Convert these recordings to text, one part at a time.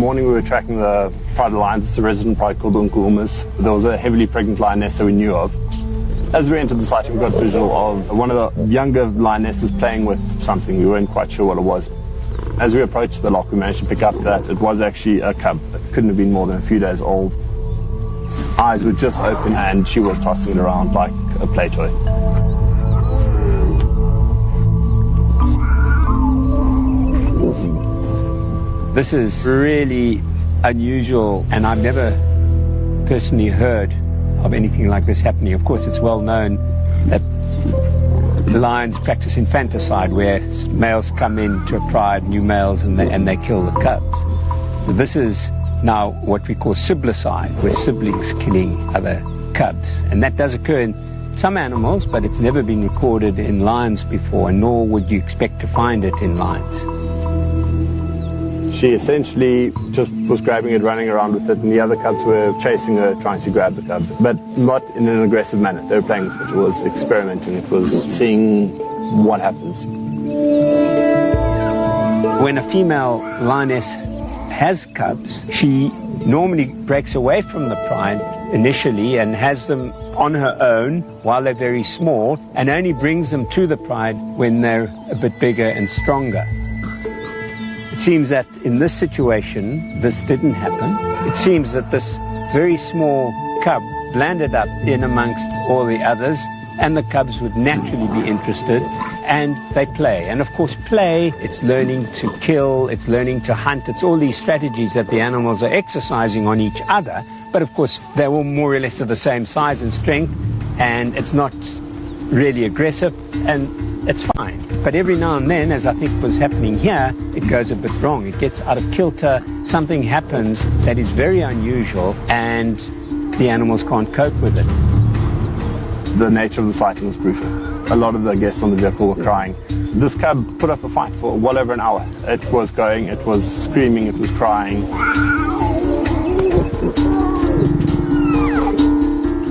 morning we were tracking the pride of lions. It's a resident pride called Uncle Umas. There was a heavily pregnant lioness that we knew of. As we entered the sighting, we got a visual of one of the younger lionesses playing with something. We weren't quite sure what it was. As we approached the lock, we managed to pick up that it was actually a cub. It couldn't have been more than a few days old. Its eyes were just open and she was tossing it around like a play toy. This is really unusual, and I've never personally heard of anything like this happening. Of course, it's well known that lions practice infanticide, where males come into a pride, new males, and they kill the cubs. So this is now what we call siblicide, where siblings killing other cubs. And that does occur in some animals, but it's never been recorded in lions before, nor would you expect to find it in lions. She essentially just was grabbing it, running around with it, and the other cubs were chasing her, trying to grab the cub, but not in an aggressive manner. They were playing with it. It was experimenting. It was seeing what happens. When a female lioness has cubs, she normally breaks away from the pride initially and has them on her own while they're very small, and only brings them to the pride when they're a bit bigger and stronger. It seems that in this situation, this didn't happen. It seems that this very small cub landed up in amongst all the others, and the cubs would naturally be interested, and they play. And of course, play, it's learning to kill, it's learning to hunt, it's all these strategies that the animals are exercising on each other. But of course, they're all more or less of the same size and strength, and it's not really aggressive, and it's fine. But every now and then, as I think was happening here, it goes a bit wrong. It gets out of kilter. Something happens that is very unusual, and the animals can't cope with it. The nature of the sighting was brutal. A lot of the guests on the vehicle were crying. This cub put up a fight for well over an hour. It was going, it was screaming, it was crying.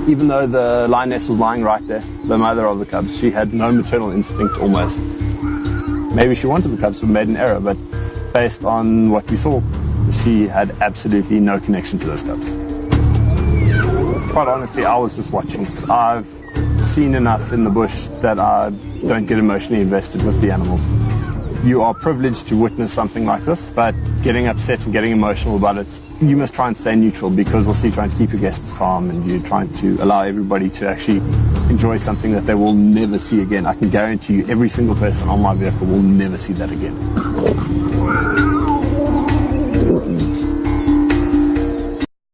Even though the lioness was lying right there, the mother of the cubs, she had no maternal instinct almost. Maybe she wanted the cubs, but made an error, but based on what we saw, she had absolutely no connection to those cubs. Quite honestly, I was just watching it. I've seen enough in the bush that I don't get emotionally invested with the animals. You are privileged to witness something like this, but getting upset and getting emotional about it, you must try and stay neutral, because also you're trying to keep your guests calm and you're trying to allow everybody to actually enjoy something that they will never see again. I can guarantee you every single person on my vehicle will never see that again.